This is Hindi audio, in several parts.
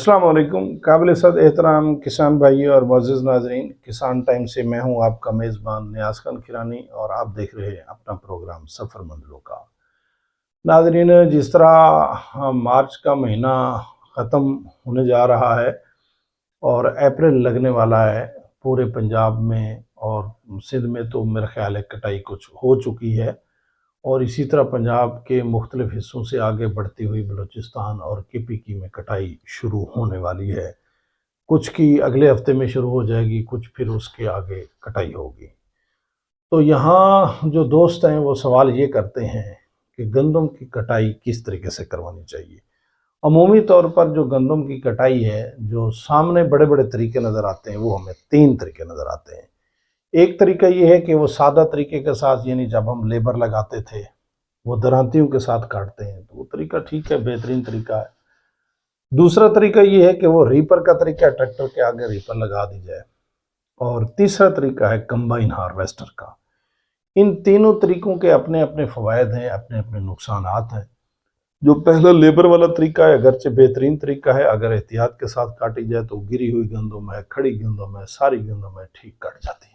अस्सलाम वालेकुम। काबिल-ए-सद एहतराम किसान भाई और मुअज़्ज़िज़ नाज़रीन, किसान टाइम से मैं हूं आपका मेज़बान नियाज़ खान किरानी और आप देख रहे हैं अपना प्रोग्राम सफ़र मंज़िलों का। नाज़रीन, जिस तरह मार्च का महीना ख़त्म होने जा रहा है और अप्रैल लगने वाला है, पूरे पंजाब में और सिंध में तो मेरा ख़्याल है कटाई कुछ हो चुकी है और इसी तरह पंजाब के मुख्तलिफ हिस्सों से आगे बढ़ती हुई बलूचिस्तान और केपीकी में कटाई शुरू होने वाली है। कुछ की अगले हफ्ते में शुरू हो जाएगी, कुछ फिर उसके आगे कटाई होगी। तो यहाँ जो दोस्त हैं वो सवाल ये करते हैं कि गंदम की कटाई किस तरीके से करवानी चाहिए। अमूमी तौर पर जो गंदम की कटाई है, जो सामने बड़े बड़े तरीके नज़र आते हैं, वो हमें 3 तरीके नज़र आते हैं। एक तरीका ये है कि वो सादा तरीके के साथ, यानी जब हम लेबर लगाते थे वो दरांतियों के साथ काटते हैं, तो वो तरीका ठीक है, बेहतरीन तरीका है। दूसरा तरीका ये है कि वो रीपर का तरीका, ट्रैक्टर के आगे रीपर लगा दी जाए। और तीसरा तरीका है कंबाइन हार्वेस्टर का। इन तीनों तरीकों के अपने अपने फ़वायद हैं, अपने अपने नुकसानात हैं। जो पहला लेबर वाला तरीका है, अगरचे बेहतरीन तरीका है, अगर एहतियात के साथ काटी जाए तो गिरी हुई गंदम है, खड़ी गंदम है, सारी गंदम है, ठीक कट जाती है।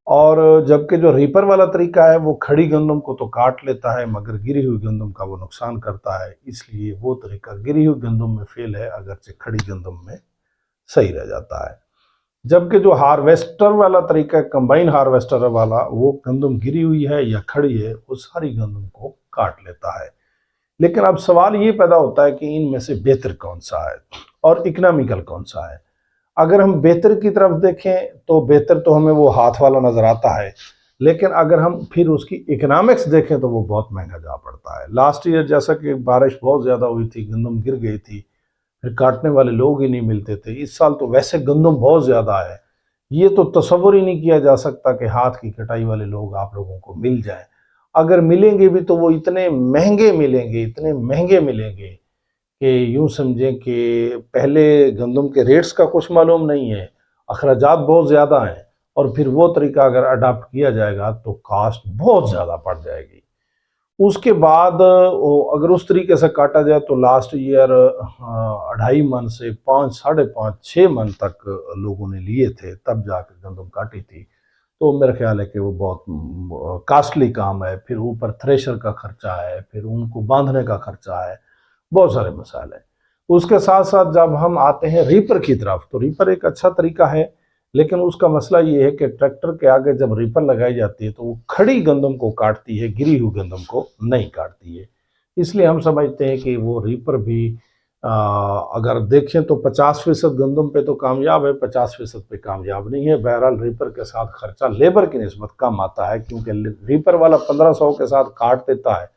और जबकि जो रीपर वाला तरीका है वो खड़ी गंदम को तो काट लेता है, मगर गिरी हुई गंदम का वो नुकसान करता है, इसलिए वो तरीका गिरी हुई गंदम में फेल है, अगरचे खड़ी गंदम में सही रह जाता है। जबकि जो हार्वेस्टर वाला तरीका है, कंबाइन हार्वेस्टर वाला, वो गंदम गिरी हुई है या खड़ी है, वो सारी गंदम को काट लेता है। लेकिन अब सवाल ये पैदा होता है कि इनमें से बेहतर कौन सा है और इकोनॉमिकल कौन सा है। अगर हम बेहतर की तरफ देखें तो बेहतर तो हमें वो हाथ वाला नज़र आता है, लेकिन अगर हम फिर उसकी इकोनॉमिक्स देखें तो वो बहुत महंगा जा पड़ता है। लास्ट ईयर जैसा कि बारिश बहुत ज़्यादा हुई थी, गंदम गिर गई थी, फिर काटने वाले लोग ही नहीं मिलते थे। इस साल तो वैसे गंदम बहुत ज़्यादा है, ये तो तसव्वुर ही नहीं किया जा सकता कि हाथ की कटाई वाले लोग आप लोगों को मिल जाएं। अगर मिलेंगे भी तो वो इतने महंगे मिलेंगे, इतने महंगे मिलेंगे कि यूँ समझें कि पहले गंदम के रेट्स का कुछ मालूम नहीं है, अखराजात बहुत ज़्यादा हैं, और फिर वो तरीका अगर अडॉप्ट किया जाएगा तो कास्ट बहुत ज़्यादा बढ़ जाएगी। उसके बाद अगर उस तरीके से काटा जाए तो लास्ट ईयर 2.5 मन से 5, 5.5, 6 मन तक लोगों ने लिए थे, तब जाकर गंदम काटी थी। तो मेरा ख्याल है कि वो बहुत कास्टली काम है, फिर ऊपर थ्रेशर का खर्चा है, फिर उनको बांधने का खर्चा है, बहुत सारे मसाइल हैं। उसके साथ साथ जब हम आते हैं रीपर की तरफ, तो रीपर एक अच्छा तरीका है, लेकिन उसका मसला ये है कि ट्रैक्टर के आगे जब रीपर लगाई जाती है तो वो खड़ी गंदम को काटती है, गिरी हुई गंदम को नहीं काटती है। इसलिए हम समझते हैं कि वो रीपर भी अगर देखें तो 50% गंदम पे तो कामयाब है, 50% पे कामयाब नहीं है। बहरहाल रीपर के साथ खर्चा लेबर की निस्बत कम आता है, क्योंकि रीपर वाला 1500 के साथ काट देता है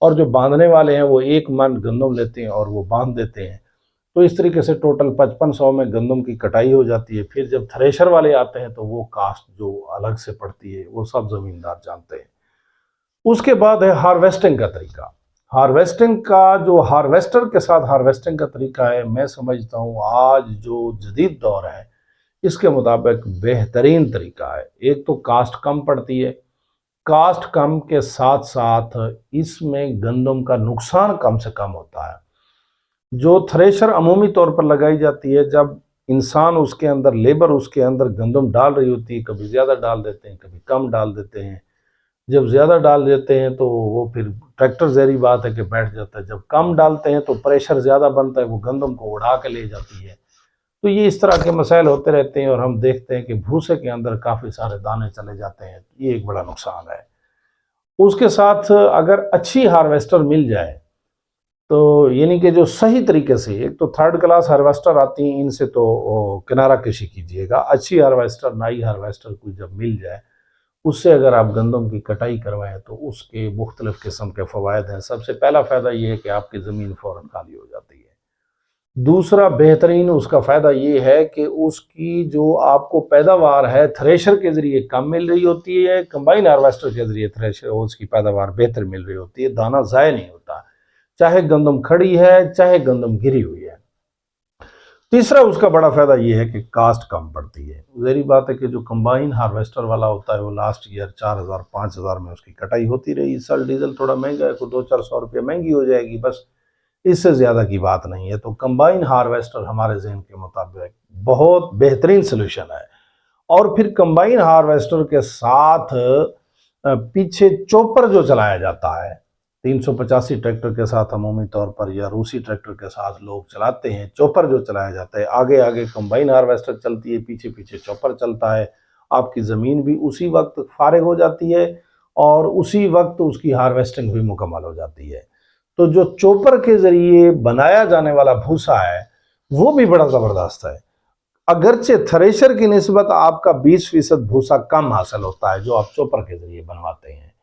और जो बांधने वाले हैं वो 1 मन गंदम लेते हैं और वो बांध देते हैं। तो इस तरीके से टोटल 5500 में गंदम की कटाई हो जाती है। फिर जब थ्रेशर वाले आते हैं तो वो कास्ट जो अलग से पड़ती है वो सब ज़मींदार जानते हैं। उसके बाद है हार्वेस्टिंग का तरीका। हार्वेस्टिंग का जो हार्वेस्टर के साथ हार्वेस्टिंग का तरीका है, मैं समझता हूँ आज जो जदीद दौर है इसके मुताबिक बेहतरीन तरीका है। एक तो कास्ट कम पड़ती है, कास्ट कम के साथ साथ इसमें गंदम का नुकसान कम से कम होता है। जो थ्रेशर अमूमी तौर पर लगाई जाती है, जब इंसान उसके अंदर, लेबर उसके अंदर गंदम डाल रही होती है, कभी ज़्यादा डाल देते हैं, कभी कम डाल देते हैं। जब ज़्यादा डाल देते हैं तो वो फिर ट्रैक्टर ज़हरी बात है कि बैठ जाता है, जब कम डालते हैं तो प्रेशर ज़्यादा बनता है, वो गंदम को उड़ा के ले जाती है। तो ये इस तरह के मसाइल होते रहते हैं और हम देखते हैं कि भूसे के अंदर काफ़ी सारे दाने चले जाते हैं। ये एक बड़ा नुकसान है। उसके साथ अगर अच्छी हार्वेस्टर मिल जाए, तो यानी कि जो सही तरीके से, एक तो 3rd क्लास हार्वेस्टर आती हैं, इनसे तो किनारा कशी कीजिएगा। अच्छी हार्वेस्टर, नई हार्वेस्टर कोई जब मिल जाए, उससे अगर आप गंदम की कटाई करवाएं तो उसके मुख्तलिफ किस्म के फ़वायद हैं। सबसे पहला फ़ायदा ये है कि आपकी ज़मीन फ़ौरन खाली हो जाती है। दूसरा बेहतरीन उसका फ़ायदा ये है कि उसकी जो आपको पैदावार है थ्रेशर के ज़रिए कम मिल रही होती है, कंबाइन हार्वेस्टर के ज़रिए थ्रेशर उसकी पैदावार बेहतर मिल रही होती है, दाना ज़ाया नहीं होता, चाहे गंदम खड़ी है चाहे गंदम गिरी हुई है। तीसरा उसका बड़ा फ़ायदा ये है कि कास्ट कम पड़ती है। ज़ाहिर बात है कि जो कंबाइन हार्वेस्टर वाला होता है वो लास्ट ईयर 4000 5000 में उसकी कटाई होती रही। इस साल डीजल थोड़ा महंगा है, कोई 200-400 रुपये महंगी हो जाएगी बस, इससे ज़्यादा की बात नहीं है। तो कंबाइन हार्वेस्टर हमारे ज़हन के मुताबिक बहुत बेहतरीन सोल्यूशन है। और फिर कंबाइन हार्वेस्टर के साथ पीछे चॉपर जो चलाया जाता है, 385 ट्रैक्टर के साथ अमूमी तौर पर या रूसी ट्रैक्टर के साथ लोग चलाते हैं, चॉपर जो चलाया जाता है, आगे आगे कंबाइन हार्वेस्टर चलती है, पीछे पीछे चॉपर चलता है। आपकी ज़मीन भी उसी वक्त फारिग हो जाती है और उसी वक्त उसकी हार्वेस्टिंग भी मुकम्मल हो जाती है। तो जो चॉपर के ज़रिए बनाया जाने वाला भूसा है वो भी बड़ा ज़बरदस्त है। अगरचे थ्रेशर की निस्बत आपका 20% भूसा कम हासिल होता है जो आप चॉपर के जरिए बनवाते हैं,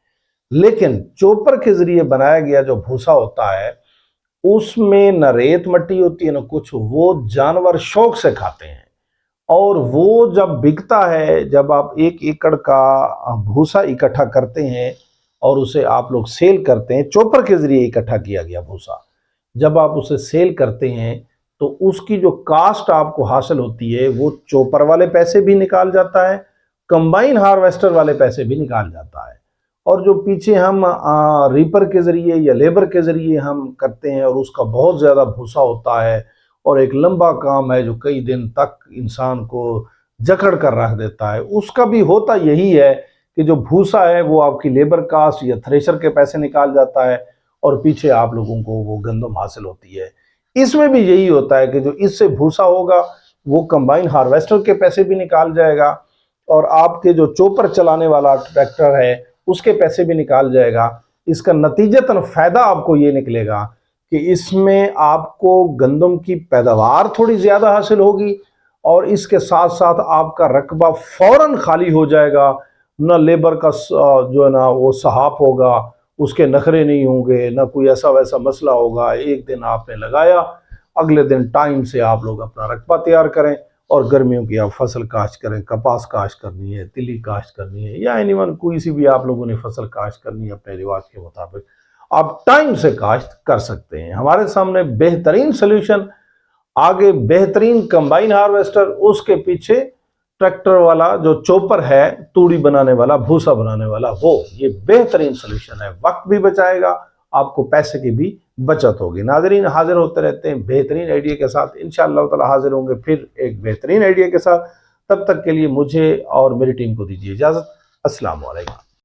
लेकिन चॉपर के जरिए बनाया गया जो भूसा होता है उसमें न रेत मट्टी होती है न कुछ, वो जानवर शौक से खाते हैं। और वो जब बिकता है, जब आप 1 एकड़ का भूसा इकट्ठा करते हैं और उसे आप लोग सेल करते हैं, चॉपर के जरिए इकट्ठा किया गया भूसा जब आप उसे सेल करते हैं तो उसकी जो कास्ट आपको हासिल होती है वो चॉपर वाले पैसे भी निकाल जाता है, कंबाइन हार्वेस्टर वाले पैसे भी निकाल जाता है। और जो पीछे हम रीपर के ज़रिए या लेबर के ज़रिए हम करते हैं और उसका बहुत ज़्यादा भूसा होता है और एक लंबा काम है जो कई दिन तक इंसान को जकड़ कर रख देता है, उसका भी होता यही है कि जो भूसा है वो आपकी लेबर कास्ट या थ्रेशर के पैसे निकाल जाता है और पीछे आप लोगों को वो गंदम हासिल होती है। इसमें भी यही होता है कि जो इससे भूसा होगा वो कंबाइन हार्वेस्टर के पैसे भी निकाल जाएगा और आपके जो चॉपर चलाने वाला ट्रैक्टर है उसके पैसे भी निकाल जाएगा। इसका नतीजतन फायदा आपको ये निकलेगा कि इसमें आपको गंदम की पैदावार थोड़ी ज्यादा हासिल होगी और इसके साथ साथ आपका रकबा फौरन खाली हो जाएगा। न लेबर का जो है ना वो सहाप होगा, उसके नखरे नहीं होंगे, ना कोई ऐसा वैसा मसला होगा। एक दिन आपने लगाया, अगले दिन टाइम से आप लोग अपना रकबा तैयार करें और गर्मियों की आप फसल काश्त करें, कपास काश्त करनी है, तिली काश्त करनी है या एनीवन कोई सी भी आप लोगों ने फसल काश्त करनी है अपने रिवाज के मुताबिक आप टाइम से काश्त कर सकते हैं। हमारे सामने बेहतरीन सोल्यूशन, आगे बेहतरीन कंबाइन हार्वेस्टर, उसके पीछे ट्रैक्टर वाला जो चॉपर है, तूड़ी बनाने वाला, भूसा बनाने वाला, वो ये बेहतरीन सोल्यूशन है। वक्त भी बचाएगा, आपको पैसे की भी बचत होगी। नाज़रीन, हाजिर होते रहते हैं बेहतरीन आइडिया के साथ, इंशाअल्लाह ताला हाजिर होंगे फिर एक बेहतरीन आइडिया के साथ। तब तक के लिए मुझे और मेरी टीम को दीजिए इजाज़त। अस्सलाम वालेकुम।